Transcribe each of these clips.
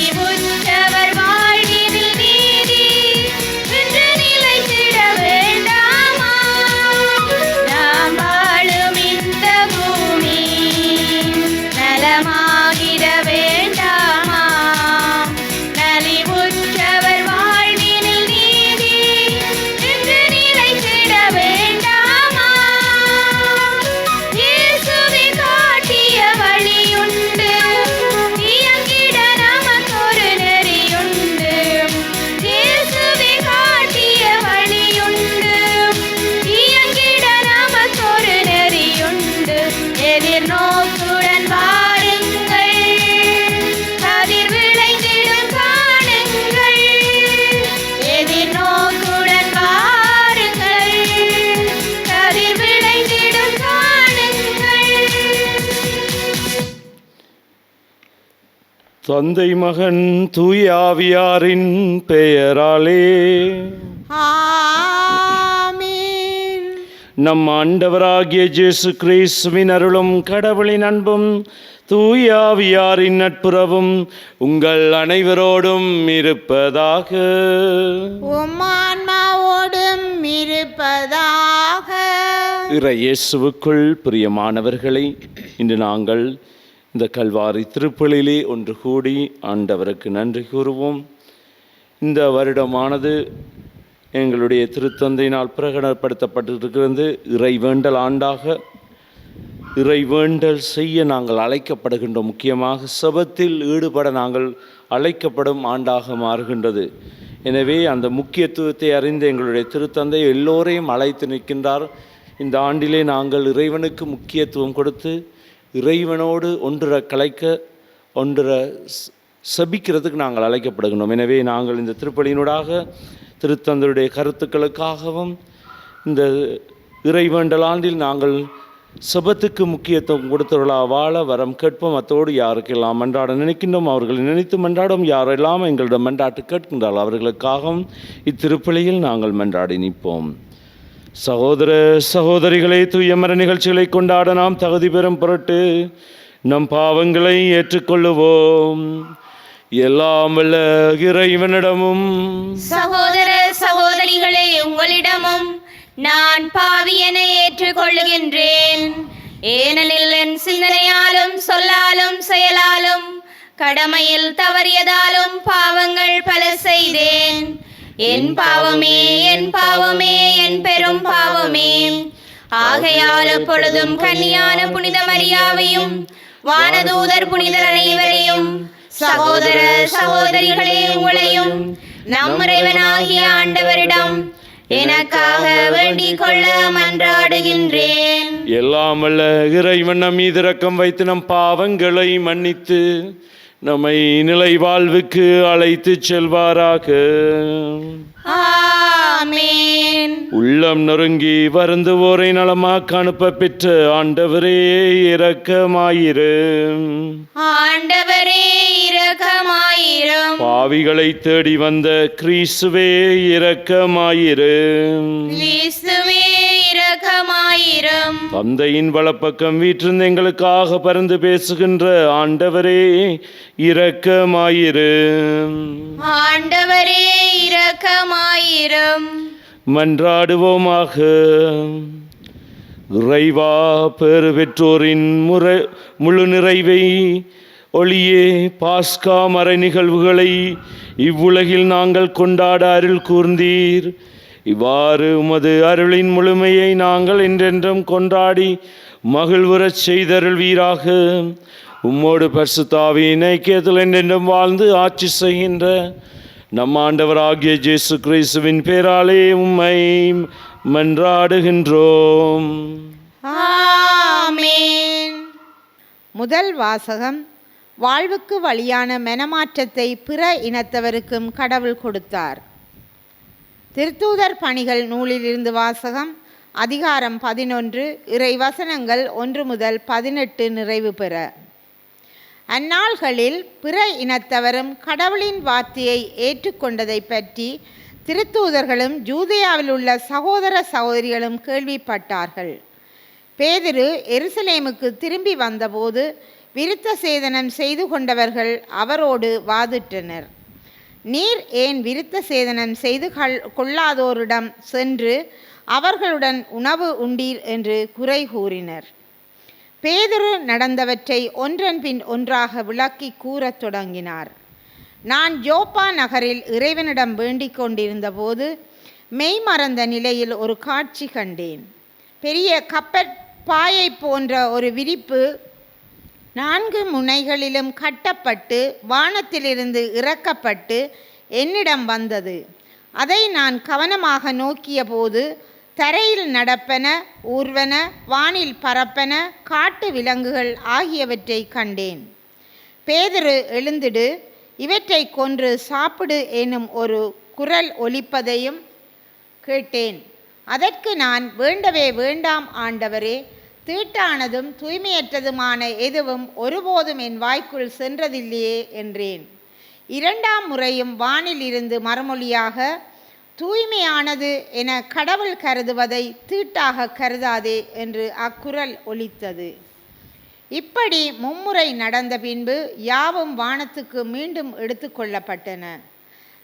நலிவுற்றவர் வாழ்வினில் நீதி என்று நிலைத்திட வேண்டாமா? நாம் வாழும் இந்த பூமி நலமாகிட வேண்டாமா? நலிவுற்றவர் வாழ்வினில் நீதி என்று நிலைத்திட வேண்டாமா? இயேசுவே காட்டிய வழியுண்டு, இயங்கிட நமக்கொரு நெறியுண்டு. இயேசுவே காட்டிய வழியுண்டு, இயங்கிட நமக்கொரு நெறியுண்டு. எதிர்நோக்குடன் வாருங்கள், கதிர் விளைந்திடும் காணுங்கள். எதிர்நோக்குடன் வாருங்கள், கதிர் விளைந்திடும் காணுங்கள். தந்தை மகன் தூய ஆவியாரின் பெயராலே ஆமென். நம் ஆண்டவராகிய இயேசு கிறிஸ்துவின் அருளும் கடவுளின் அன்பும் தூய ஆவியாரின் நட்புறவும் உங்கள் அனைவரோடும் இருப்பதாக. உம் ஆன்மாவோடும் இருப்பதாக. இறை இயேசுவுக்குள் பிரியமானவர்களை, இன்று நாங்கள் இந்த கல்வாரி திருப்பலியிலே ஒன்று கூடி ஆண்டவருக்கு நன்றி கூறுவோம். இந்த வருடமானது எங்களுடைய திருத்தந்தையினால் பிரகடனப்படுத்தப்பட்டிருக்கிறது இறைவேண்டல் ஆண்டாக. இறைவேண்டல் செய்ய நாங்கள் அழைக்கப்படுகின்றோம். முக்கியமாக செபத்தில் ஈடுபட நாங்கள் அழைக்கப்படும் ஆண்டாக மாறுகின்றது. எனவே அந்த முக்கியத்துவத்தை அறிந்து எங்களுடைய திருத்தந்தை எல்லோரையும் அழைத்து நிற்கின்றார். இந்த ஆண்டிலே நாங்கள் இறைவனுக்கு முக்கியத்துவம் கொடுத்து இறைவனோடு ஒன்றுற செபிக்கிறதுக்கு நாங்கள் அழைக்கப்படுகின்றோம். எனவே நாங்கள் இந்த திருப்பலியினூடாக திருத்தந்தையுடைய கருத்துக்களுக்காகவும் இந்த இறைவேண்டல் ஆண்டில் நாங்கள் செபத்துக்கு முக்கியத்துவம் கொடுத்தவர்களாக வாழ வரம் கேட்போம். அத்தோடு யாருக்கெல்லாம் மன்றாட நினைக்கின்றோம் அவர்களை நினைத்து மன்றாடும். யாரெல்லாம் எங்களிடம் மன்றாட்டு கேட்கின்றார்கள் அவர்களுக்காகவும் இத்திருப்பலியில் நாங்கள் மன்றாடி நிற்போம். சகோதர சகோதரிகளை, தூயமர நிகழ்ச்சிகளை கொண்டாட நாம் தகுதி பெறும் பொருட்டு நம் பாவங்களை ஏற்றுக்கொள்ளுவோம். எல்லாம் வல்ல இறைவனிடமும் சகோதர சகோதரிகளே, உங்களிடமும் நான் பாவியென ஏற்றுக்கொள்ளுகின்றேன். ஏனெனில் என் சிந்தனையாலும் சொல்லாலும் செயலாலும் கடமையில் தவறியதாலும் பாவங்கள் பல செய்தேன். என் பாவமே, என் பாவமே, என் பெரும் பாவமே. ஆகையால் எப்பொழுதும் கன்னியான புனித மரியாவையும் வானதூதர் புனிதர் அனைவரையும் சகோதர சகோதரிகளே உங்களையும் நம் இறைவனாகிய ஆண்டவரிடம் எனக்காக வேண்டிக் கொள்ள மன்றாடுகின்றேன். எல்லாம் வல்ல இறைவன் நம் மீது இரக்கம் வைத்து நம் பாவங்களை மன்னித்து நம்மை நிலை வாழ்வுக்கு அழைத்து செல்வாராக. ஆமென். உள்ளம் நொறுங்கி வருந்துவோரை நலமாக்க அனுப்ப பெற்ற ஆண்டவரே இரக்கமாயிரும். ஆண்டவரே இரக்கமாயிரும். பாவிகளை தேடி வந்த கிறிஸ்துவே இரக்கமாயிரும். கிறிஸ்துவே இரக்கமாயிரும். தந்தையின் வலப்பக்கம் வீற்றிருந்து எங்களுக்காக பரிந்து பேசுகின்ற ஆண்டவரே இரக்கமாயிரும். ஆண்டவரே இரக்கமாயிரும். மன்றாடுவோமாக. இறைவா, பேறு பெற்றோரின் முழு நிறைவை ஒளியே பாஸ்கா மறை நிகழ்வுகளை இவ்வுலகில் நாங்கள் கொண்டாட அருள் கூர்ந்தீர். இவ்வாறு உமது அருளின் முழுமையை நாங்கள் என்றென்றும் கொண்டாடி மகிழ்வுறச் செய்தருள்வீராக. உம்மோடு பரிசுத்த ஆவியின் ஐக்கியத்தில் என்றென்றும் வாழ்ந்து ஆட்சி செய்கின்ற நம் ஆண்டவராகிய இயேசு கிறிஸ்துவின் பேராலே உம்மை மன்றாடுகின்றோம். ஆமென். முதல் வாசகம். வாழ்வுக்கு வழியான மனமாற்றத்தை பிற இனத்தவருக்கும் கடவுள் கொடுத்தார். திருத்தூதர் பணிகள் நூலிலிருந்து வாசகம். அதிகாரம் 11, இறை வசனங்கள் 1 முதல் 18 நிறைவு பெற. அந்நாள்களில் பிற இனத்தவரும் கடவுளின் வார்த்தையை ஏற்றுக்கொண்டதை பற்றி திருத்தூதர்களும் யூதேயாவில் உள்ள சகோதர சகோதரிகளும் கேள்விப்பட்டார்கள். பேதுரு எருசலேமுக்கு திரும்பி வந்தபோது விருத்த சேதனம் செய்து கொண்டவர்கள் அவரோடு வாதிட்டனர். நீர் ஏன் விருத்த சேதனம் செய்து கொள்ளாதோரிடம் சென்று அவர்களுடன் உணவு உண்டீர் என்று குறை கூறினர். பேதுரு நடந்தவற்றை ஒன்றன் பின் ஒன்றாக விளக்கி கூறத் தொடங்கினார். நான் யோப்பா நகரில் இறைவனிடம் வேண்டிக் கொண்டிருந்த போது மெய்மறந்த நிலையில் ஒரு காட்சி கண்டேன். பெரிய கப்பற்பாயை போன்ற ஒரு விரிப்பு 4 முனைகளிலும் கட்டப்பட்டு வானத்திலிருந்து இறக்கப்பட்டு என்னிடம் வந்தது. அதை நான் கவனமாக நோக்கிய போது தரையில் நடப்பன, ஊர்வன, வானில் பறப்பன, காட்டு விலங்குகள் ஆகியவற்றை கண்டேன். பேதுரு, எழுந்திடு, இவற்றை கொன்று சாப்பிடு எனும் ஒரு குரல் ஒலிப்பதையும் கேட்டேன். அதற்கு நான், வேண்டவே வேண்டாம் ஆண்டவரே, தீட்டானதும் தூய்மையற்றதுமான எதுவும் ஒருபோதும் என் வாய்க்குள் சென்றதில்லையே என்றேன். 2ஆம் முறையும் வானில் இருந்து மறுமொழியாக, தூய்மையானது என கடவுள் கருதுவதை தீட்டாக கருதாதே என்று அக்குரல் ஒலித்தது. இப்படி 3 முறை நடந்த பின்பு யாவும் வானத்துக்கு மீண்டும் எடுத்து கொள்ளப்பட்டன.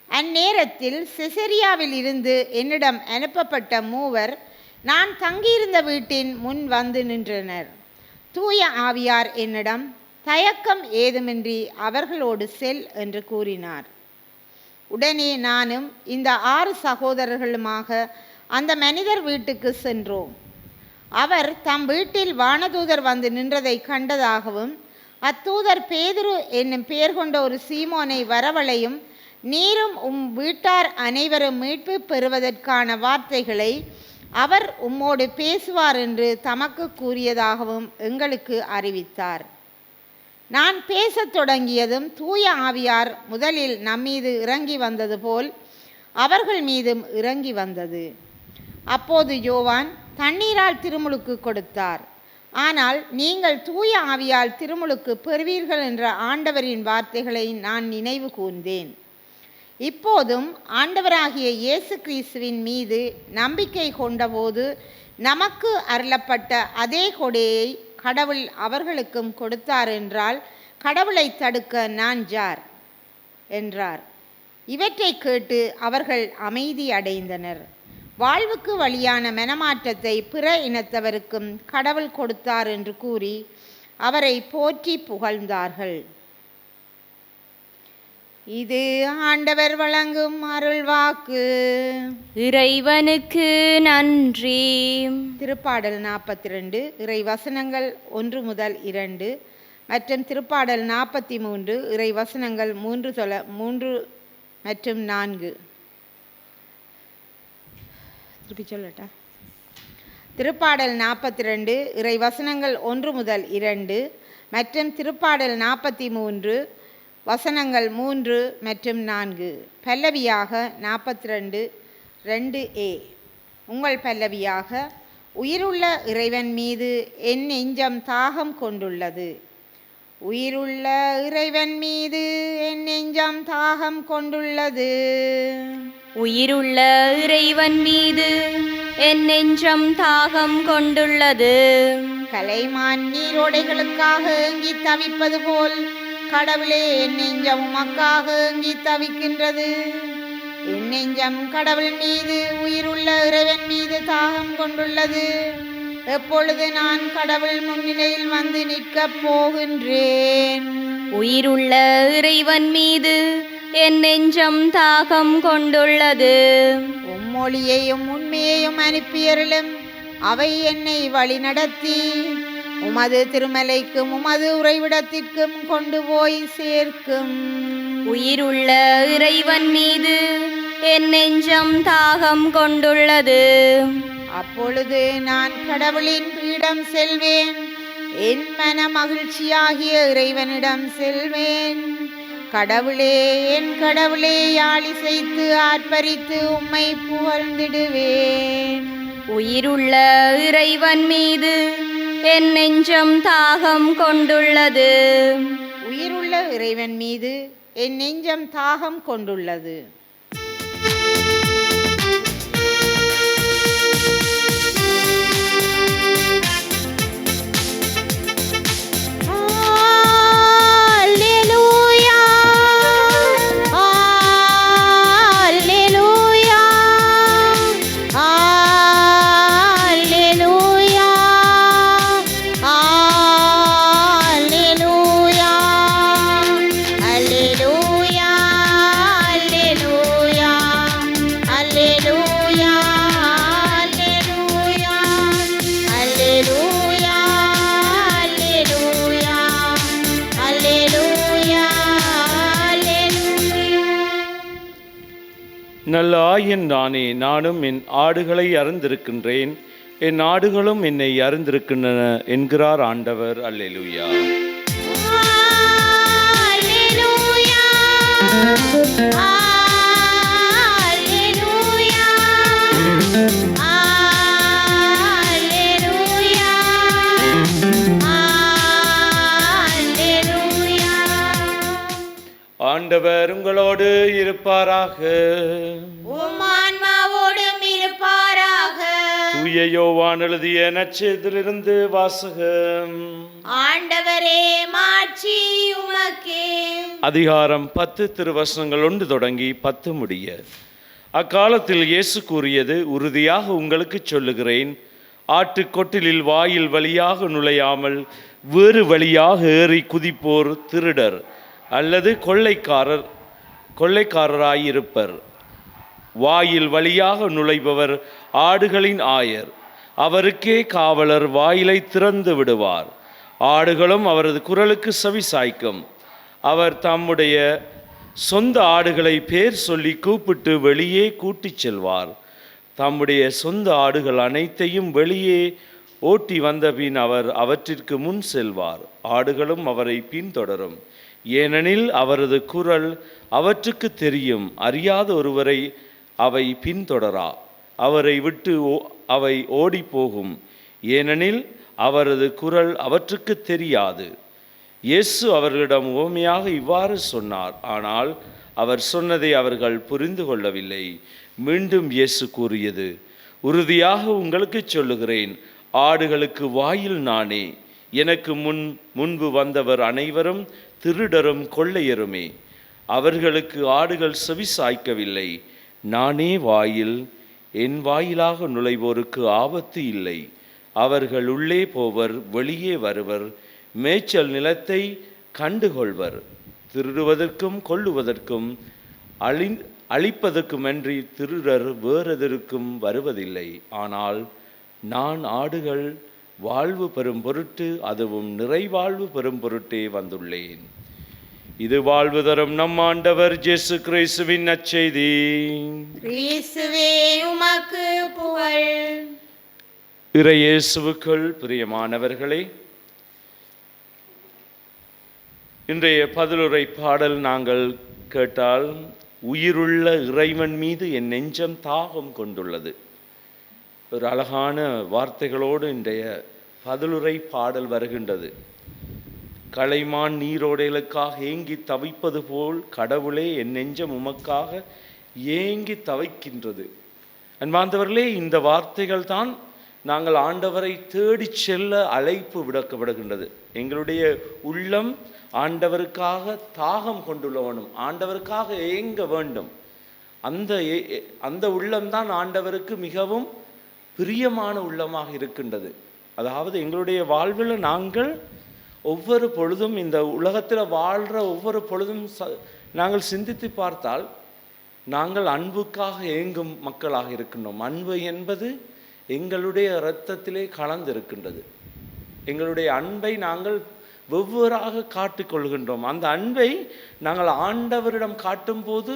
அந்நேரத்தில் செசரியாவில் இருந்து என்னிடம் அனுப்பப்பட்ட 3 நான் தங்கியிருந்த வீட்டின் முன் வந்து நின்றனர். தூய ஆவியார் என்னிடம், தயக்கம் ஏதுமின்றி அவர்களோடு செல் என்று கூறினார். உடனே நானும் இந்த 6 சகோதரர்களுமாக அந்த மனிதர் வீட்டுக்கு சென்றோம். அவர் தம் வீட்டில் வானதூதர் வந்து நின்றதை கண்டதாகவும், அத்தூதர் பேதுரு என்னும் பெயர் கொண்ட ஒரு சீமோனை வரவழையும், நீரும் வீட்டார் அனைவரும் மீட்பு பெறுவதற்கான வார்த்தைகளை அவர் உம்மோடு பேசுவார் என்று தமக்கு கூறியதாகவும் எங்களுக்கு அறிவித்தார். நான் பேசத் தொடங்கியதும் தூய ஆவியார் முதலில் நம்மீது இறங்கி வந்தது போல் அவர்கள் மீதும் இறங்கி வந்தது. அப்போது யோவான் தண்ணீரால் திருமுழுக்கு கொடுத்தார். ஆனால் நீங்கள் தூய ஆவியால் திருமுழுக்கு பெறுவீர்கள் என்ற ஆண்டவரின் வார்த்தைகளை நான் நினைவு கூர்ந்தேன். இப்போதும் ஆண்டவராகிய இயேசு கிறிஸ்துவின் மீது நம்பிக்கை கொண்டபோது நமக்கு அருளப்பட்ட அதே கொடையை கடவுள் அவர்களுக்கும் கொடுத்தார் என்றால் கடவுளை தடுக்க நான் யார் என்றார். இவற்றை கேட்டு அவர்கள் அமைதி அடைந்தனர். வாழ்வுக்கு வழியான மனமாற்றத்தை பிற இனத்தவருக்கும் கடவுள் கொடுத்தார் என்று கூறி அவரை போற்றி புகழ்ந்தார்கள். இது ஆண்டவர் வழங்கும் அருள்வாக்கு. இறைவனுக்கு நன்றி. திருப்பாடல் 42 இறை வசனங்கள் 1 முதல் 2 மற்றும் திருப்பாடல் 43 இறை வசனங்கள் 3 மற்றும் 4. திருப்பி சொல்லட்டா? திருப்பாடல் 42 இறை வசனங்கள் 1 முதல் 2 மற்றும் திருப்பாடல் 43 வசனங்கள் 3 மற்றும் 4. பல்லவியாக 42 2a. உங்கள் பல்லவியாக, உயிருள்ள இறைவன் மீது என் நெஞ்சம் தாகம் கொண்டுள்ளது. உயிருள்ள இறைவன் மீது என் நெஞ்சம் தாகம் கொண்டுள்ளது. உயிருள்ள இறைவன் மீது என் நெஞ்சம் தாகம் கொண்டுள்ளது. கலைமான் நீரோடைகளுக்காக ஏங்கி தவிப்பது போல் கடவுளே, என் நெஞ்சம் உமக்காக ஏங்கி தவிக்கின்றது. என் நெஞ்சம் கடவுள் மீது, உயிருள்ள இறைவன் மீது தாகம் கொண்டுள்ளது. எப்பொழுது நான் கடவுள் முன்னிலையில் வந்து நிற்கப் போகின்றேன்? உயிருள்ள இறைவன் மீது என் நெஞ்சம் தாகம் கொண்டுள்ளது. உம்மொழியையும் உண்மையையும் அனுப்பியருளும். அவை என்னை வழிநடத்தி உமது திருமலைக்கும் உமது உறைவிடத்திற்கும் கொண்டு போய் சேர்க்கும். உயிருள்ள இறைவன் மீது என் நெஞ்சம் தாகம் கொண்டுள்ளது. அப்பொழுது நான் கடவுளின் பீடம் செல்வேன். என் மன மகிழ்ச்சியாகிய இறைவனிடம் செல்வேன். கடவுளே, என் கடவுளே, யாழிசைத்து ஆர்ப்பரித்து உம்மை புகழ்ந்திடுவேன். உயிருள்ள இறைவன் மீது என் நெஞ்சம் தாகம் கொண்டுள்ளது. உயிருள்ள இறைவன் மீது என் நெஞ்சம் தாகம் கொண்டுள்ளது. நல்ல ஆயன் நானே, நானும் என் ஆடுகளை அறிந்திருக்கின்றேன், என் ஆடுகளும் என்னை அறிந்திருக்கின்றன என்கிறார் ஆண்டவர். அல்லேலூயா. ஆண்டவர் உங்களோடு இருப்பாராக. உம் ஆன்மாவோடும் இருப்பாராக. தூய யோவான் எழுதிய நற்செய்தியிலிருந்து வாசகம். ஆண்டவரே, மாட்சி உமக்கே. அதிகாரம் 10 திருவசனங்கள் 1 தொடங்கி 10 முடிய. அக்காலத்தில் இயேசு கூறியது, உறுதியாக உங்களுக்கு சொல்லுகிறேன், ஆட்டுக்கொட்டிலில் வாயில் வழியாக நுழையாமல் வேறு வழியாக ஏறி குதிப்போர் திருடர் அல்லது கொள்ளைக்காரராயிருப்பர். வாயில் வழியாக நுழைபவர் ஆடுகளின் ஆயர். அவருக்கே காவலர் வாயிலை திறந்து விடுவார். ஆடுகளும் அவரது குரலுக்கு செவி சாய்க்கும். அவர் தம்முடைய சொந்த ஆடுகளை பேர் சொல்லி கூப்பிட்டு வெளியே கூட்டிச் செல்வார். தம்முடைய சொந்த ஆடுகள் அனைத்தையும் வெளியே ஓட்டி வந்தபின் அவர் அவற்றிற்கு முன் செல்வார். ஆடுகளும் அவரை பின்தொடரும். ஏனெனில் அவரது குரல் அவற்றுக்கு தெரியும். அறியாத ஒருவரை அவை பின்தொடரா. அவரை விட்டு அவை ஓடி போகும். ஏனெனில் அவரது குரல் அவற்றுக்கு தெரியாது. இயேசு அவர்களிடம் உவமையாக இவ்வாறு சொன்னார். ஆனால் அவர் சொன்னதை அவர்கள் புரிந்து கொள்ளவில்லை. மீண்டும் இயேசு கூறியது, உறுதியாக உங்களுக்கு சொல்லுகிறேன், ஆடுகளுக்கு வாயில் நானே. எனக்கு முன்பு வந்தவர் அனைவரும் திருடரும் கொள்ளையருமே. அவர்களுக்கு ஆடுகள் செவி சாய்க்கவில்லை. நானே வாயில். என் வாயிலாக நுழைவோருக்கு ஆபத்து இல்லை. அவர்கள் உள்ளே போவர், வெளியே வருவர், மேய்ச்சல் நிலத்தை கண்டுகொள்வர். திருடுவதற்கும் கொல்லுவதற்கும் அழிப்பதற்குமன்றி திருடர் வேறெதற்கும் வருவதில்லை. ஆனால் நான் ஆடுகள் வாழ்வு பெறும் பொருட்டு, அதுவும் நிறைவாழ்வு பெறும் பொருட்டே வந்துள்ளேன். இது வாழ்வு தரும் நம் ஆண்டவர் இயேசு கிறிஸ்துவின் நற்செய்தி. கிறிஸ்துவே உமக்கு புகழ். இறை இயேசுவுக்குள் பிரியமானவர்களே, இன்றைய பதிலுரை பாடல் நாங்கள் கேட்டால், உயிருள்ள இறைவன் மீது என் நெஞ்சம் தாகம் கொண்டுள்ளது. ஒரு அழகான வார்த்தைகளோடு இன்றைய பதிலுரை பாடல் வருகின்றது. கலைமான் நீரோடைகளுக்காக ஏங்கி தவிப்பது போல் கடவுளே என் நெஞ்சம் உமக்காக ஏங்கி தவிக்கின்றது. அன்பார்ந்தவர்களே, இந்த வார்த்தைகள் தான் நாங்கள் ஆண்டவரை தேடி செல்ல அழைப்பு விடுக்கப்படுகின்றது. எங்களுடைய உள்ளம் ஆண்டவருக்காக தாகம் கொண்டுள்ளவனும் ஆண்டவருக்காக ஏங்க வேண்டும். அந்த உள்ளம்தான் ஆண்டவருக்கு மிகவும் பிரியமான உள்ளமாக இருக்கின்றது. அதாவது எங்களுடைய வாழ்வில் நாங்கள் ஒவ்வொரு பொழுதும், இந்த உலகத்தில் வாழ்கிற ஒவ்வொரு பொழுதும் நாங்கள் சிந்தித்து பார்த்தால் நாங்கள் அன்புக்காக ஏங்கும் மக்களாக இருக்கின்றோம். அன்பு என்பது எங்களுடைய இரத்தத்திலே கலந்திருக்கின்றது. எங்களுடைய அன்பை நாங்கள் வெவ்வேறாக காட்டிக்கொள்கின்றோம். அந்த அன்பை நாங்கள் ஆண்டவரிடம் காட்டும்போது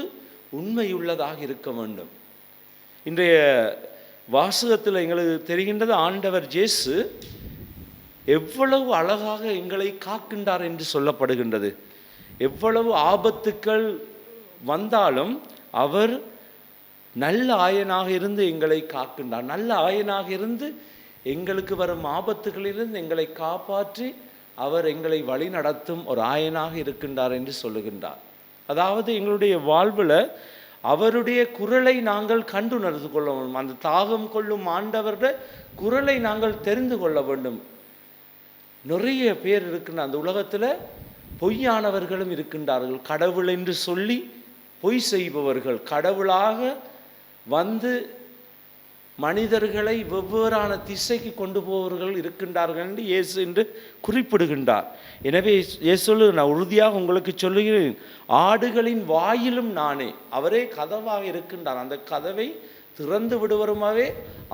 உண்மையுள்ளதாக இருக்க வேண்டும். இன்றைய வாசகத்தில் எங்களுக்கு தெரிகின்றது, ஆண்டவர் இயேசு எவ்வளவு அழகாக எங்களை காக்கின்றார் என்று சொல்லப்படுகின்றது. எவ்வளவு ஆபத்துக்கள் வந்தாலும் அவர் நல்ல ஆயனாக இருந்து எங்களை காக்கின்றார். நல்ல ஆயனாக இருந்து எங்களுக்கு வரும் ஆபத்துகளிலிருந்து எங்களை காப்பாற்றி அவர் எங்களை வழி நடத்தும் ஒரு ஆயனாக இருக்கின்றார் என்று சொல்லுகின்றார். அதாவது எங்களுடைய வாழ்வில் அவருடைய குரலை நாங்கள் கண்டுணர்ந்து கொள்ள வேண்டும். அந்த தாகம் கொள்ளும் ஆண்டவருடைய குரலை நாங்கள் தெரிந்து கொள்ள வேண்டும். நிறைய பேர் இருக்கின்ற அந்த உலகத்தில் பொய்யானவர்களும் இருக்கின்றார்கள். கடவுள் என்று சொல்லி பொய் செய்பவர்கள், கடவுளாக வந்து மனிதர்களை வெவ்வேறான திசைக்கு கொண்டு போவர்கள் இருக்கின்றார்கள் என்று இயேசு என்று குறிப்பிடுகின்றார். எனவே இயேசு, நான் உறுதியாக உங்களுக்கு சொல்லுகிறேன், ஆடுகளின் வாயிலும் நானே. அவரே கதவாக இருக்கின்றார். அந்த கதவை திறந்து விடுவருமாவே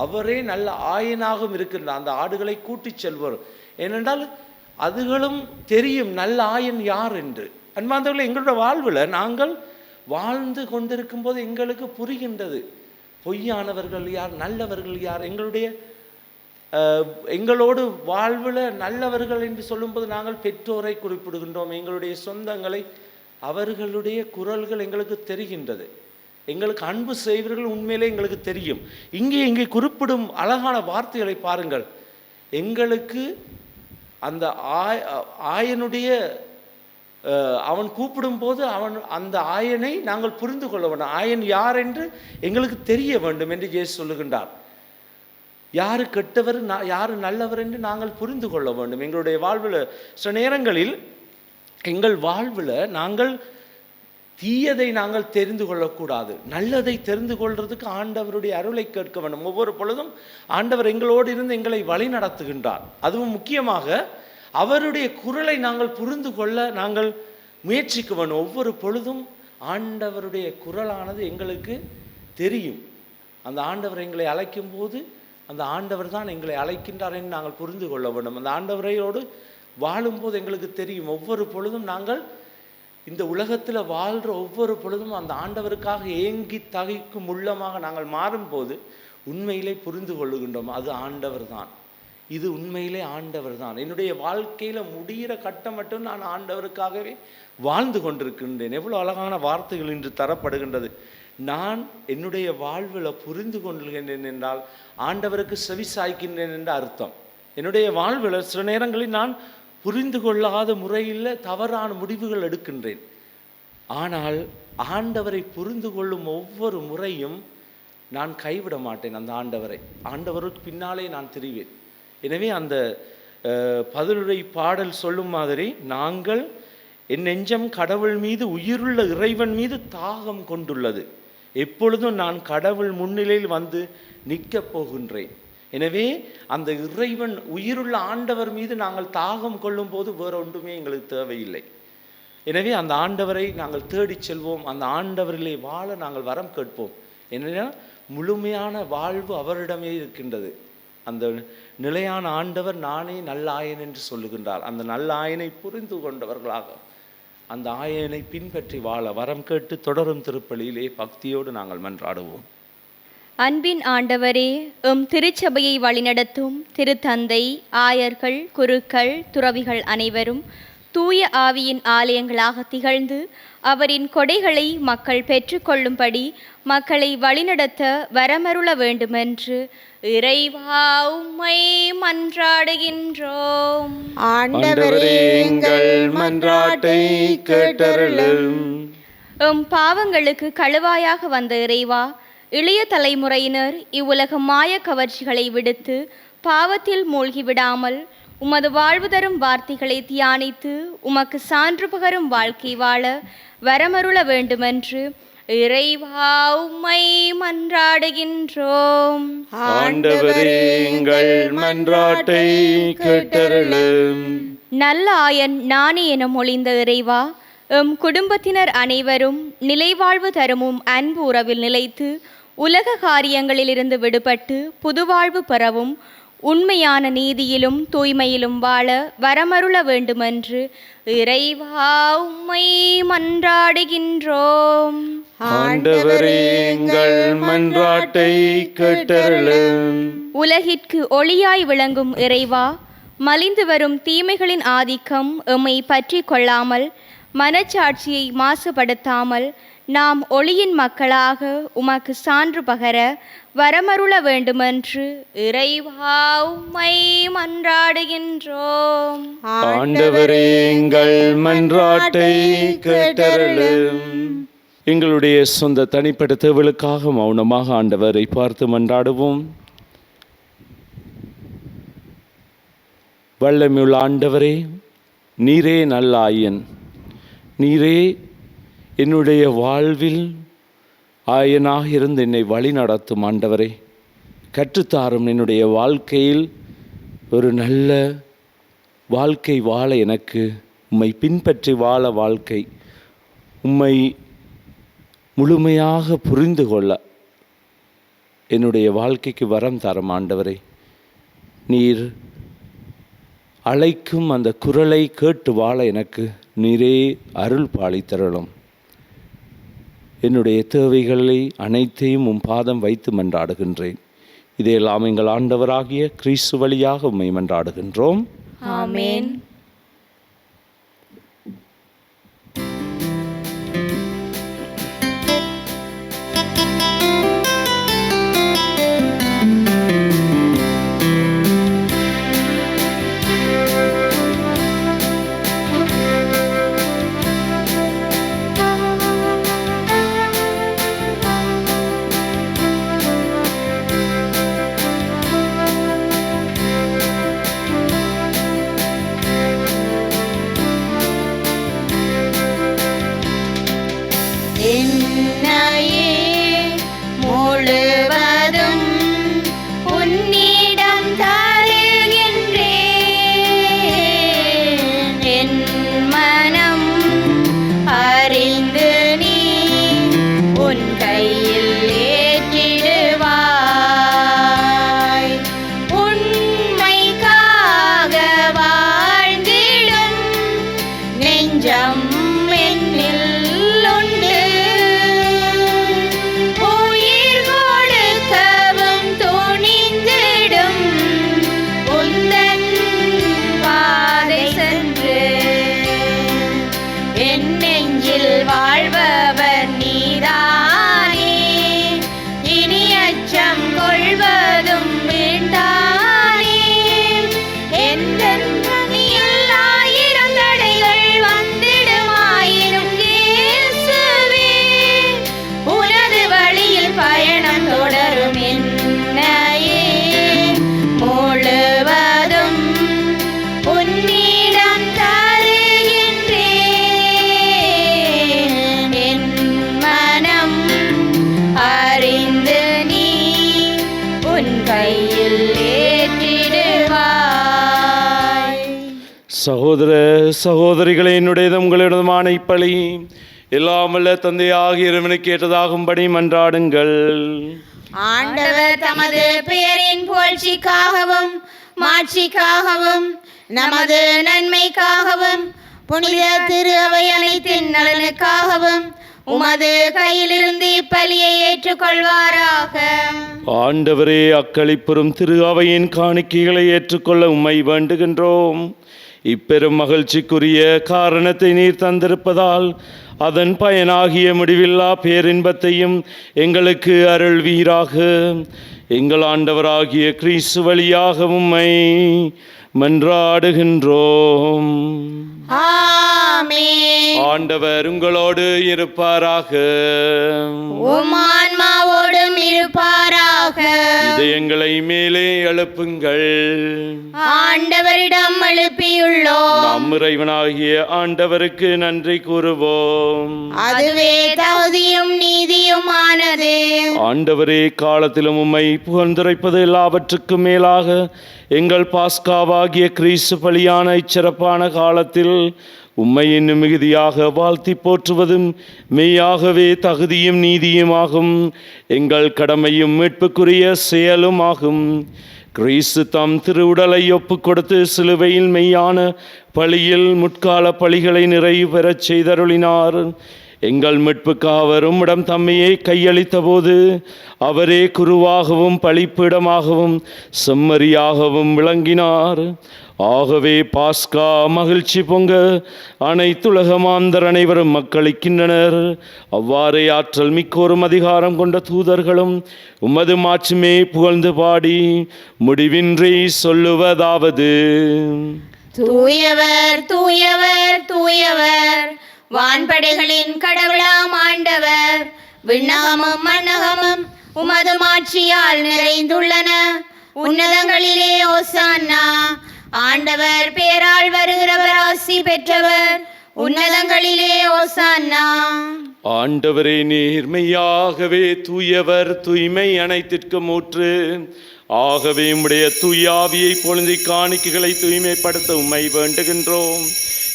அவரே நல்ல ஆயனாகவும் இருக்கின்றார். அந்த ஆடுகளை கூட்டிச் செல்வர். ஏனென்றால் அதுகளும் தெரியும் நல்ல ஆயன் யார் என்று. அன்பார்ந்தவர்களே, எங்களோட வாழ்வில் நாங்கள் வாழ்ந்து கொண்டிருக்கும் போது எங்களுக்கு புரிகின்றது பொய்யானவர்கள் யார், நல்லவர்கள் யார். எங்களோடு வாழ்வில் நல்லவர்கள் என்று சொல்லும்போது நாங்கள் பெற்றோரை குறிப்பிடுகின்றோம், எங்களுடைய சொந்தங்களை. அவர்களுடைய குரல்கள் எங்களுக்கு தெரிகின்றது. எங்களுக்கு அன்பு செய்வர்கள் உண்மையிலே எங்களுக்கு தெரியும். இங்கே குறிப்பிடும் அழகான வார்த்தைகளை பாருங்கள். எங்களுக்கு அந்த ஆயனுடைய அவன் கூப்பிடும்போது அந்த ஆயனை நாங்கள் புரிந்து கொள்ள வேண்டும். ஆயன் யார் என்று எங்களுக்கு தெரிய வேண்டும் என்று இயேசு சொல்லுகின்றார். யாரு கெட்டவர், யாரு நல்லவர் என்று நாங்கள் புரிந்து கொள்ள வேண்டும். எங்களுடைய வாழ்வில் சில நேரங்களில் எங்கள் வாழ்வில் நாங்கள் தீயதை நாங்கள் தெரிந்து கொள்ளக்கூடாது, நல்லதை தெரிந்து கொள்றதுக்கு ஆண்டவருடைய அருளை கேட்க வேண்டும். ஒவ்வொரு பொழுதும் ஆண்டவர் எங்களோடு இருந்து எங்களை வழி நடத்துகின்றார். அதுவும் முக்கியமாக அவருடைய குரலை நாங்கள் புரிந்து கொள்ள நாங்கள் முயற்சிக்க வேண்டும். ஒவ்வொரு பொழுதும் ஆண்டவருடைய குரலானது எங்களுக்கு தெரியும். அந்த ஆண்டவர் எங்களை அழைக்கும் போது அந்த ஆண்டவர் தான் எங்களை அழைக்கின்றார் என்று நாங்கள் புரிந்து கொள்ள வேண்டும். அந்த ஆண்டவரையோடு வாழும்போது எங்களுக்கு தெரியும். ஒவ்வொரு பொழுதும் நாங்கள் இந்த உலகத்தில் வாழ்கிற ஒவ்வொரு பொழுதும் அந்த ஆண்டவருக்காக ஏங்கி தகைக்கும் உள்ளமாக நாங்கள் மாறும்போது உண்மையிலே புரிந்து கொள்ளுகின்றோம், அது ஆண்டவர் தான், இது உண்மையிலே ஆண்டவர் தான். என்னுடைய வாழ்க்கையில் முடிகிற கட்டம் மட்டும் நான் ஆண்டவருக்காகவே வாழ்ந்து கொண்டிருக்கின்றேன். எவ்வளோ அழகான வார்த்தைகள் இன்று தரப்படுகின்றது. நான் என்னுடைய வாழ்வில் புரிந்து கொள்கின்றேன் என்றால் ஆண்டவருக்கு செவி சாய்க்கின்றேன் என்ற அர்த்தம். என்னுடைய வாழ்வில் சில நேரங்களில் நான் புரிந்து கொள்ளாத முறையில் தவறான முடிவுகள் எடுக்கின்றேன். ஆனால் ஆண்டவரை புரிந்து கொள்ளும் ஒவ்வொரு முறையும் நான் கைவிட மாட்டேன். அந்த ஆண்டவருக்கு பின்னாலே நான் திரிவேன். எனவே அந்த பதிலுரை பாடல் சொல்லும் மாதிரி, நாங்கள் என் நெஞ்சம் கடவுள் மீது, உயிருள்ள இறைவன் மீது தாகம் கொண்டுள்ளது. எப்பொழுதும் நான் கடவுள் முன்னிலையில் வந்து நிற்கப் போகின்றேன். எனவே அந்த இறைவன், உயிருள்ள ஆண்டவர் மீது நாங்கள் தாகம் கொள்ளும் போது வேற ஒன்றுமே எங்களுக்கு தேவையில்லை. எனவே அந்த ஆண்டவரை நாங்கள் தேடி செல்வோம். அந்த ஆண்டவரிலே வாழ நாங்கள் வரம் கேட்போம். என்னன்னா முழுமையான வாழ்வு அவரிடமே இருக்கின்றது. அந்த நிலையான ஆண்டவர் நானே நல்ல ஆயன் என்று சொல்லுகின்றார். அந்த நல்ல ஆயனை புரிந்து கொண்டவர்களாக அந்த ஆயனை பின்பற்றி வாழ வரம் கேட்டு தொடரும் திருப்பலியிலே பக்தியோடு நாங்கள் மன்றாடுவோம். அன்பின் ஆண்டவரே, திருச்சபையை வழிநடத்தும் திருத்தந்தை, ஆயர்கள், குருக்கள், துறவிகள் அனைவரும் தூய ஆவியின் ஆலயங்களாக திகழ்ந்து அவரின் கொடைகளை மக்கள் பெற்றுக்கொள்ளும்படி மக்களை வழிநடத்த வரமருள வேண்டுமென்று இறைவா உம்மை மன்றாடுகின்றோம். ஆண்டவரே, எங்கள் மன்றாட்டை கேட்டருளும். பாவங்களுக்கு கழுவாயாக வந்த இறைவா, இளைய தலைமுறையினர் இவ்வுலக மாய கவர்ச்சிகளை விடுத்து பாவத்தில் மூழ்கிவிடாமல் உமது வாழ்வு தரும் வார்த்தைகளை தியானித்து உமக்கு சான்று பகரும் வாழ்க்கை வாழ வரமருள வேண்டுமென்று இறைவா உம்மை மன்றாடுகின்றோம். ஆண்டவரே, எங்கள் மன்றாட்டை கேட்டருளும். நல்ல ஆயன் நானே என மொழிந்த இறைவா, குடும்பத்தினர் அனைவரும் நிலைவாழ்வு தருமும் அன்பு உறவில் நிலைத்து உலக காரியங்களிலிருந்து விடுபட்டு புதுவாழ்வு பெறவும் உண்மையான நீதியிலும் தூய்மையிலும் வாழ வரமருள வேண்டுமென்று இறைவா உம்மை மன்றாடுகின்றோம். ஆண்டவரே, எங்கள் மன்றாட்டை கேட்டருளும். உலகிற்கு ஒளியாய் விளங்கும் இறைவா, மலிந்து வரும் தீமைகளின் ஆதிக்கம் எம்மை பற்றி கொள்ளாமல் மனச்சாட்சியை மாசுபடுத்தாமல் நாம் ஒளியின் மக்களாக உமக்கு சான்று பகர வரமருள வேண்டுமென்று இறைவா உம்மை மன்றாடுகின்றோம். ஆண்டவரே, எங்கள் மன்றாட்டை கேட்டருளும். எங்களுடைய சொந்த தனிப்பட்ட தேவலுக்காக மௌனமாக ஆண்டவரை பார்த்து மன்றாடுவோம். வல்லமையுள்ள ஆண்டவரே, நீரே நல்ல ஆயன். நீரே என்னுடைய வாழ்வில் ஆயனாக இருந்து என்னை வழி நடத்தும் ஆண்டவரே. கற்றுத்தாரும் என்னுடைய வாழ்க்கையில் ஒரு நல்ல வாழ்க்கை வாழ எனக்கு உம்மை பின்பற்றி வாழ வாழ்க்கை உம்மை முழுமையாக புரிந்து கொள்ள என்னுடைய வாழ்க்கைக்கு வரம் தரும் ஆண்டவரே. நீர் அழைக்கும் அந்த குரலை கேட்டு வாழ எனக்கு நீரே அருள் பாலித்தருளும். என்னுடைய தேவைகளை அனைத்தையும் உம் பாதம் வைத்து மன்றாடுகின்றேன். இதையெல்லாம் எங்கள் ஆண்டவராகிய கிறிஸ்து வழியாக உம்மை மன்றாடுகின்றோம். ஆமென். என்னையே முழுவதும் உன்னிடம் தருகின்றேன். என் மனம் அறிந்து நீ உன் கையில் ஏற்றிடுவாய். உண்மைக்காக வாழ்ந்திடும் நெஞ்சம் என்னில் உண்டு. உயிர் கொடுக்கவும் துணிந்திடும் உந்தன் பாதை சென்று என் நெஞ்சில் வாழ்பவர் நீதானே. இனி அச்சம் கொள்வதும் வேண்டானே. எந்தன் பணியில் ஆயிரம் தடைகள் வந்திடுமாயினும் இயேசுவே, உனது வழியில் பயணம் தொடரும் என்னையே முழுவதும் உன்னிடம் தருகின்றேன். என் மனம் அறிந்து நீ உன் கையில் ஏற்றிடுவாய். சகோதர சகோதரிகளே, என்னுடையதும் உங்களிடமான இப்பலி எல்லாம் வல்ல தந்தையாகிய இறைவனுக்கு ஏற்றதாகும்படி மன்றாடுங்கள். ஆண்டவர் தமது பெயரின் புகழ்ச்சிக்காகவும் மாட்சிக்காகவும் நமது நன்மைக்காகவும் புனித திரு அவை அனைத்தின் நலனுக்காகவும் உமது கையிலிருந்து இப்பலியை ஏற்றுக்கொள்வாராக. ஆண்டவரே, அக்களிப்புறும் திரு அவையின் காணிக்கைகளை ஏற்றுக்கொள்ள உம்மை வேண்டுகின்றோம். இப்பெரும் மகிழ்ச்சிக்குரிய காரணத்தை நீர் தந்திருப்பதால் அதன் பயனாகிய முடிவில்லா பேரின்பத்தையும் எங்களுக்கு அருள்வீராக. எங்கள் ஆண்டவராகிய கிறிஸ்து வழியாக உம்மை மன்றாடுகின்றோம். ஆமென். ஆண்டவர் உங்களோடு இருப்பாராக. உம் ஆன்மாவோடும் இருப்பாராக. இதயங்களை மேலே எழுப்புங்கள். ஆண்டவரிடம் எழுப்பியுள்ளோம். நம் இறைவனாகிய ஆண்டவருக்கு நன்றி கூறுவோம். அதுவே தகுதியும் நீதியுமானது. ஆண்டவரே, காலத்திலும் உம்மை புகழ்ந்துரைப்பது எல்லாவற்றுக்கும் மேலாக எங்கள் பாஸ்காவாகிய கிறிஸ்து பலியான இச்சிறப்பான காலத்தில் உம்மை இன்னும் மிகுதியாக வாழ்த்தி போற்றுவதும் மெய்யாகவே தகுதியும் நீதியுமாகும். எங்கள் கடமையும் மீட்புக்குரிய செயலும் ஆகும். கிறிஸ்து தம் திருவுடலை ஒப்பு கொடுத்து சிலுவையில் மெய்யான பலியில் முற்கால பலிகளை நிறைவு பெறச் செய்தருளினார். எங்கள் மீட்புக்காக அவர் உம்மிடம் தம்மையே கையளித்த போது அவரே குருவாகவும் பலிப்பீடமாகவும் செம்மறியாகவும் விளங்கினார். ஆகவே பாஸ்கா மகிழ்ச்சி பொங்க அனைத்துலக மாந்தர் அனைவரும் மக்களிக்கின்றனர். அவ்வாறே ஆற்றல் மிக்கோரும் அதிகாரம் கொண்ட தூதர்களும் உமது மாட்சிமே புகழ்ந்து பாடி முடிவின்றி சொல்லுவதாவது: தூயவர் தூயவர் தூயவர், வான்படைகளின் கடவுளாம் ஆண்டவர். விண்ணகமும் மண்ணகமும் உமது மாட்சியால் நிறைந்துள்ளன. உன்னதங்களிலே ஓசானா. ஆண்டவர் பேரால் வருகிறவர் ஆசி பெற்றவர். உன்னதங்களிலே ஓசானா. ஆண்டவரே, நீர் மெய்யாகவே தூயவர், தூய்மை அனைத்திற்கும் ஊற்று. ஆகவே உம்முடைய தூயாவியை பொழுந்தி காணிக்கைகளை தூய்மைப்படுத்த உம்மை வேண்டுகின்றோம்.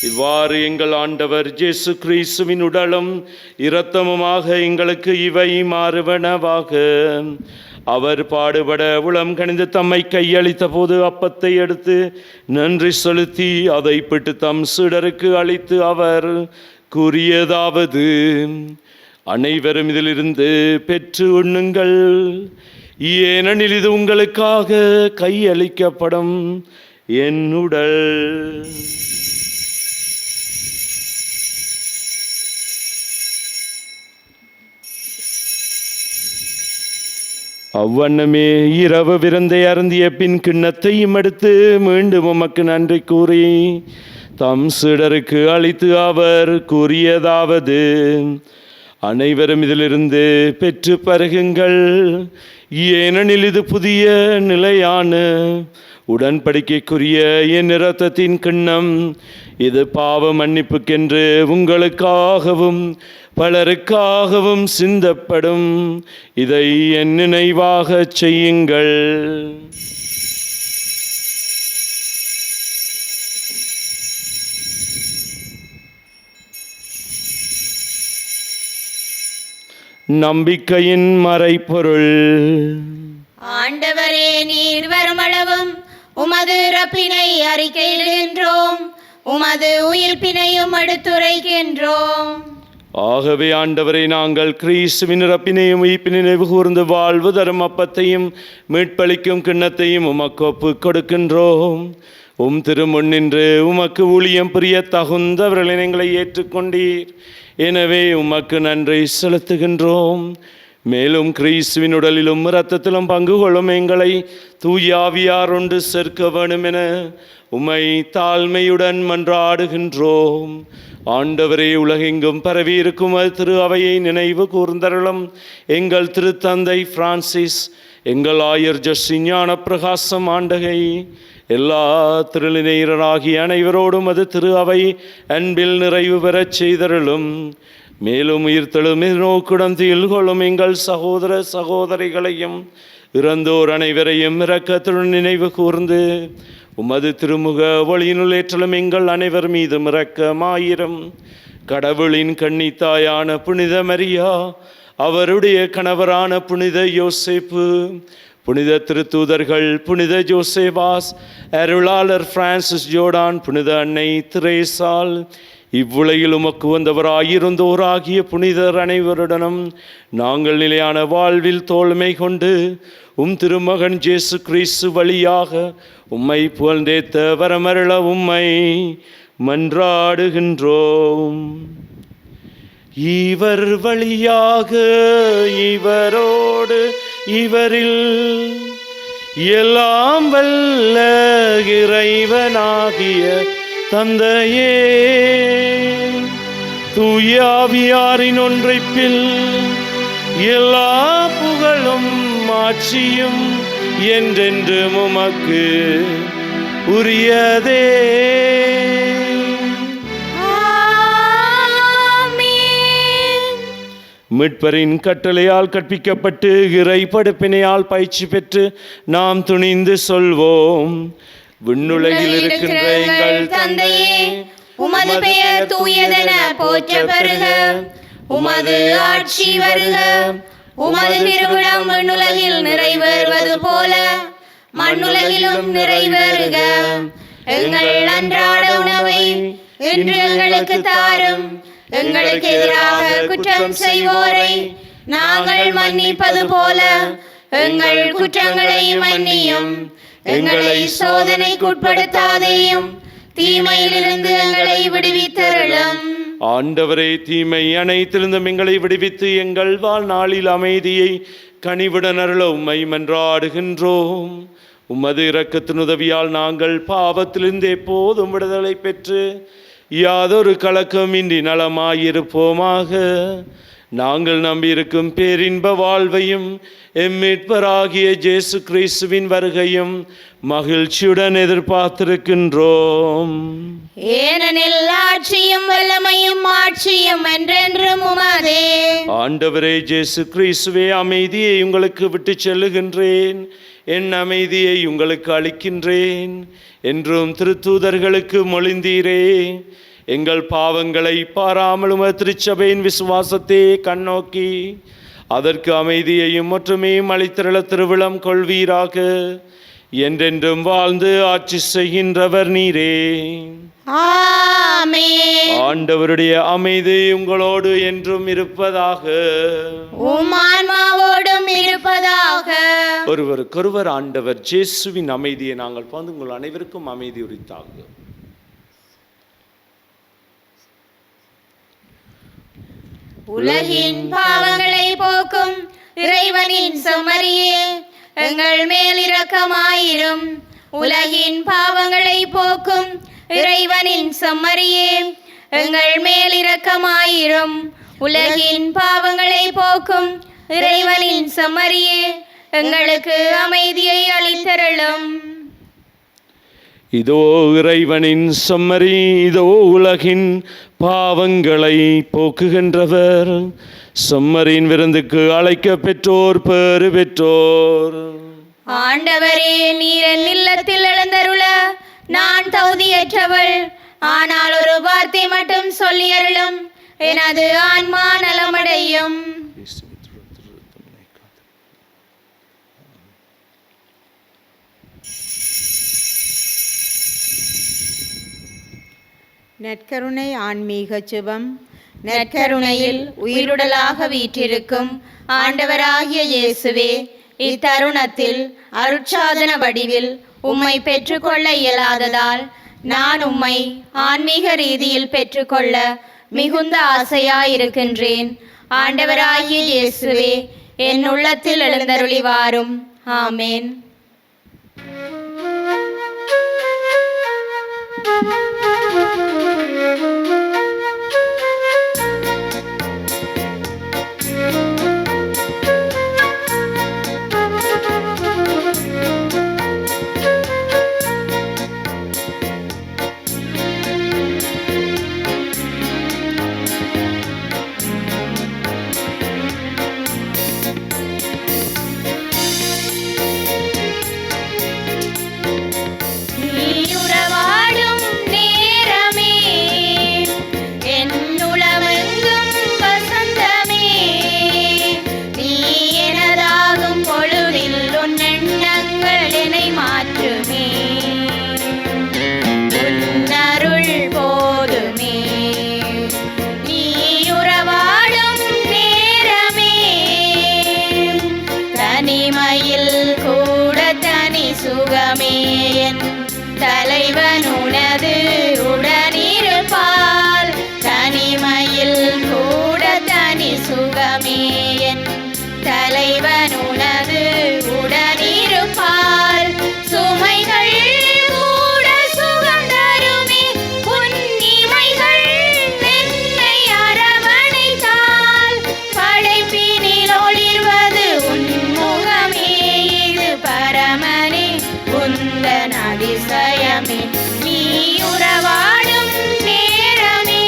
இவ்வாறு எங்கள் ஆண்டவர் இயேசு கிறிஸ்துவின் உடலும் இரத்தமுமாக எங்களுக்கு இவை மாறுவனவாக. அவர் பாடுபட உளம் கனிந்து தம்மை கையளித்த போது அப்பத்தை எடுத்து நன்றி செலுத்தி அதை பிட்டு தம் சீடருக்கு அளித்து அவர் கூறியதாவது: அனைவரும் இதிலிருந்து பெற்று உண்ணுங்கள், ஏனெனில் இது உங்களுக்காக கையளிக்கப்படும் என் உடல். அவ்வண்ணமே இரவு விருந்தை அருந்திய பின் கிண்ணத்தையும் எடுத்து மீண்டும் உமக்கு நன்றி கூறி தம் சீடருக்கு அளித்து அவர் கூறியதாவது: அனைவரும் இதிலிருந்து பெற்று பருகுங்கள், ஏனெனில் இது புதிய நிலையான உடன்படிக்கைக்குரிய என் இரத்தத்தின் கிண்ணம். இது பாவ மன்னிப்புக்கென்று உங்களுக்காகவும் பலருக்காகவும் சிந்தப்படும். இதை என் நினைவாக செய்யுங்கள். நம்பிக்கையின் மறைபொருள். ஆண்டவரே, நீர் வருமளவும் உமது இறப்பினை அறிக்கையிடுகின்றோம், உமது உயிர்ப்பினையும் எடுத்துரைக்கின்றோம். ஆகவே ஆண்டவரை, நாங்கள் கிறிஸ்துவின் இறப்பினையும் உயிர்ப்பினை நினைவு கூர்ந்து வாழ்வு தரும் அப்பத்தையும் மீட்பளிக்கும் கிண்ணத்தையும் உமக்கு ஒப்புக் கொடுக்கின்றோம். உம் திருமுன்னின்று உமக்கு ஊழியம் புரிய தகுந்தவர்களை எங்களை ஏற்றுக்கொண்டீர். எனவே உமக்கு நன்றி செலுத்துகின்றோம். மேலும் கிறிஸ்துவின் உடலிலும் இரத்தத்திலும் பங்கு கொள்ளும் எங்களை தூயாவியார் ஒன்று சேர்க்க வேண்டும் என உம்மை தாழ்மையுடன் மன்றாடுகின்றோம். ஆண்டவரே, உலகெங்கும் பரவி இருக்கும் திரு அவையை நினைவு கூர்ந்தருளும். எங்கள் திருத்தந்தை பிரான்சிஸ், எங்கள் ஆயர் ஜஸ்ஸி ஞான பிரகாசம் ஆண்டகை, எல்லா திருநிலையராகிய அனைவரோடும் அது திரு அவை அன்பில் நிறைவு பெறச் செய்தருளும். மேலும் உயிர்த்தெழும் நோக்குடன் திகழ்கொள்ளும் எங்கள் சகோதர சகோதரிகளையும் இறந்தோர் அனைவரையும் இரக்கத்துடன் நினைவு கூர்ந்து உமது திருமுக ஒளியினுள் ஏற்றலும் எங்கள் அனைவர் மீதும் இரக்கமாயிரும். கடவுளின் கன்னித்தாயான புனித மரியா, அவருடைய கணவரான புனித யோசேப்பு, புனித திருத்தூதர்கள் புனித ஜோசேபாஸ், அருளாளர் பிரான்சிஸ் ஜோர்டான், புனித அன்னை திரேசால், இவ்வுலகில் உமக்கு வந்தவராயிருந்தோராகிய புனிதர் அனைவருடனும் நாங்கள் நிலையான வாழ்வில் தோழ்மை கொண்டு திருமகன் இயேசு கிறிஸ்து வழியாக உம்மை புகழ்ந்தேத்த வரமருள உம்மை மன்றாடுகின்றோம். இவர் வழியாக, இவரோடு, இவரில் எல்லாம் வல்ல இறைவனாகிய தந்தையே, தூயாவியாரின் ஒன்றைப்பில் எல்லா புகழும் ஆட்சியும் என்றென்று உமக்கு உரியதே. மீட்பரின் கட்டளையால் கற்பிக்கப்பட்டு இறை படுப்பினையால் பயிற்சி பெற்று நாம் துணிந்து சொல்வோம்: விண்ணுலகில் இருக்கின்ற எங்கள் தந்தையே, உமது பெயர் தூயதென போற்ற பெறுக, உமது ஆட்சி வருக, உமது திருவிழம் விண்ணுலகில் நிறைவேறுவது போல மண்ணுலகிலும் நிறைவேறுக. எங்கள் அன்றாட உணவை இன்று எங்களுக்கு தாரும். எங்களுக்கு எதிராக குற்றம் செய்வோரை நாங்கள் மன்னிப்பது போல எங்கள் குற்றங்களை மன்னியும். எங்களை சோதனைக்குட்படுத்தாதேயும், தீமையிலிருந்து எங்களை விடுவித்தருளும். ஆண்டவரே, தீமை அனைத்திலிருந்தும் எங்களை விடுவித்து எங்கள் வாழ்நாளில் அமைதியை கனிவுடன் அருள உம்மை மன்றாடுகின்றோம். உமது இரக்கத்தின் உதவியால் நாங்கள் பாவத்திலிருந்து எப்போதும் விடுதலை பெற்று யாதொரு கலக்கமின்றி நலமாயிருப்போமாக. நாங்கள் நம்பியிருக்கும் பேரின்ப வாழ்வையும் எம்மீட்பராகிய இயேசு கிறிஸ்துவின் வருகையும் மகிழ்ச்சியுடன் எதிர்பார்த்திருக்கின்றோம். ஏனெனில் ஆட்சியும் வல்லமையும் ஆட்சியும் என்றென்றும் உமதே. ஆண்டவரே இயேசு கிறிஸ்துவே, அமைதியை உங்களுக்கு விட்டு செல்லுகின்றேன், என் அமைதியை உங்களுக்கு அளிக்கின்றேன் என்றும் திருத்தூதர்களுக்கு மொழிந்தீரே. எங்கள் பாவங்களை பாராமலும் திருச்சபையின் விசுவாசத்தை கண்ணோக்கி அதற்கு அமைதியையும் ஒற்றுமையும் அளித்திரள திருவிழம் கொள்வீராக. என்றென்றும் வாழ்ந்து ஆட்சி செய்கின்றவர் நீரே. ஆமென். ஆண்டவருடைய அமைதி உங்களோடு என்றும் இருப்பதாக. உம் ஆன்மாவோடும் இருப்பதாக. ஒருவருக்கொருவர் ஆண்டவர் இயேசுவின் அமைதியை நாங்கள் பகிர்ந்து உங்கள் அனைவருக்கும் அமைதி உரித்தாக. உலகின் பாவங்களை போக்கும் இறைவனின் செம்மறியே, எங்கள் மேல் இரக்கமாயிரும். உலகின் பாவங்களை போக்கும் இறைவனின் செம்மறியே, எங்கள் மேல் இரக்கமாயிரும். உலகின் பாவங்களை போக்கும் இறைவனின் செம்மறியே, எங்களுக்கு அமைதியை அளித்தருளும். இதோ இறைவனின் செம்மறி, இதோ உலகின் பாவங்களை போக்குகின்றவர். செம்மறியின் விருந்துக்கு அழைக்க பெற்றோர் பேறு பெற்றோர். ஆண்டவரே, நீர் என் இல்லத்தில் எழுந்தருள நான் தகுதியற்றவள். ஆனால் ஒரு வார்த்தை மட்டும் சொல்லியருளும், எனது ஆன்மா நலமடையும். நற்கருணை ஆன்மீக சுபம். நற்கருணையில் உயிருடலாக வீற்றிருக்கும் ஆண்டவராகிய இயேசுவே, இத்தருணத்தில் அருட்சாதன வடிவில் உம்மை பெற்றுக்கொள்ள இயலாததால் நான் உம்மை ஆன்மீக ரீதியில் பெற்றுக்கொள்ள மிகுந்த ஆசையாயிருக்கின்றேன். ஆண்டவராகிய இயேசுவே, என் உள்ளத்தில் எழுந்தருளி வாரும். ஆமேன். தலைவன் உனது உடனிருப்பால், தனிமையில் கூட தனி சுகமே. என் தலைவன் உனது உடனிருப்பால், சுமைகள் கூட சுகம் தருமே. உன்னிமைகள் என்னை அரவணைத்தால், படைப்பினில் ஒளிர்வது உன் முகமே. இது பரமனே உந்தன் அதிசயமே, நீ உறவாடும் நேரமே,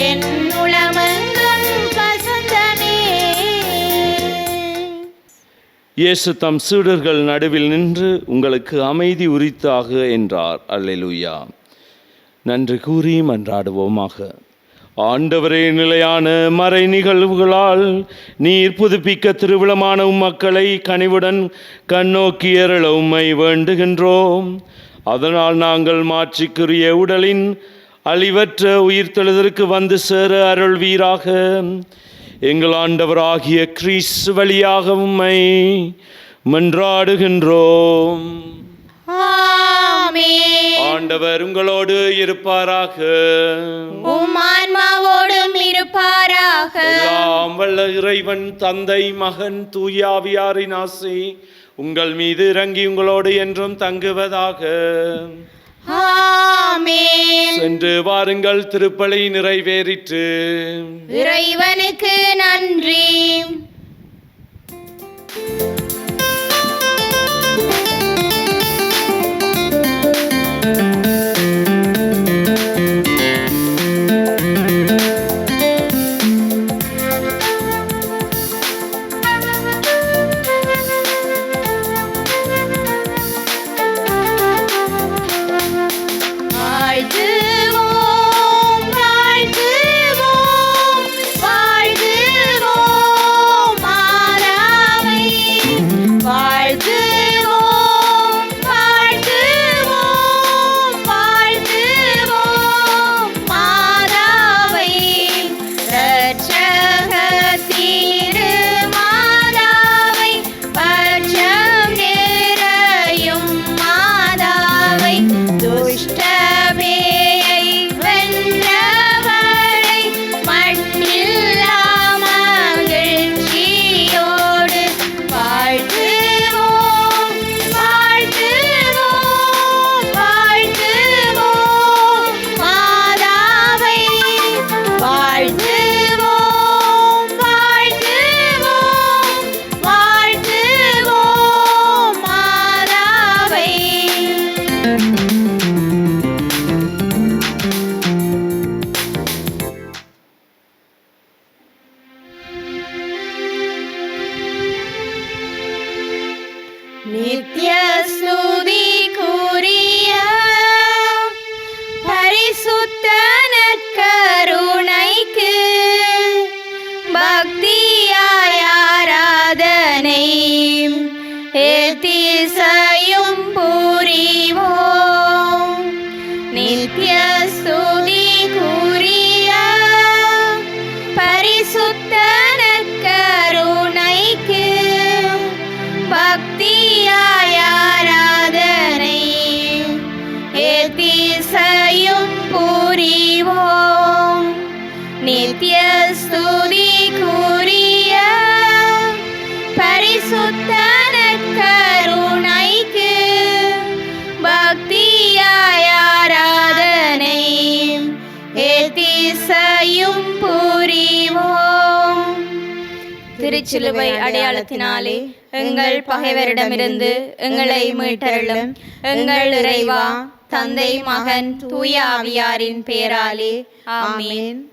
என் உளமெங்கும் வசந்தமே. இயேசு தம் சீடர்கள் நடுவில் நின்று உங்களுக்கு அமைதி உரித்தாக என்றார். அல்லேலூயா. நன்றி கூறி மன்றாடுவோமாக. ஆண்டவரே, நிலையான மறை நிகழ்வுகளால் நீர் புதுப்பிக்க திருவிழமான மக்களை கனிவுடன் கண்ணோக்கி அருள உம்மை வேண்டுகின்றோம். அதனால் நாங்கள் மாட்சிக்குரிய உடலின் அழிவற்ற உயிர்த்தெழுதலுக்கு வந்து சேர அருள்வீராக. எங்கள் ஆண்டவராகிய கிறிஸ்து வழியாக உம்மை மன்றாடுகின்றோம். ஆமென். ஆண்டவர் உங்களோடு இருப்பாராக. உம் ஆன்மாவோடும் இருப்பாராக. எல்லாம் வல்ல இறைவன் தந்தை, மகன், தூயாவியாரின் ஆசை உங்கள் மீது இறங்கி உங்களோடு என்றும் தங்குவதாக. ஆமென். சென்று வாருங்கள், திருப்பலி நிறைவேறிற்று. இறைவனுக்கு நன்றி. வாழ்த்துவோம், வாழ்த்துவோம், வாழ்த்துவோம். நித்ய ஸ்துதிக்குரிய பரிசுத்த நற்கருணைக்கு பக்தியாய் ஆராதனை எத்திசையும் புரிவோம். நித்ய ஸ்துதிக்குரிய பரிசுத்த நற்கருணைக்கு பக்தியாய் ஆராதனை எத்திசையும் புரிவோம். நித்ய ஸ்துதிக்குரிய பரிசுத்த நற்கருணைக்கு பக்தியாய் ஆராதனை எத்திசையும் புரிவோம். திருச்சிலுவை அடையாளத்தினாலே எங்கள் பகைவரிடமிருந்து எங்களை மீட்டருளும். எங்கள் இறைவா, தந்தை, மகன், தூய ஆவியாரின் பேராலே ஆமென்.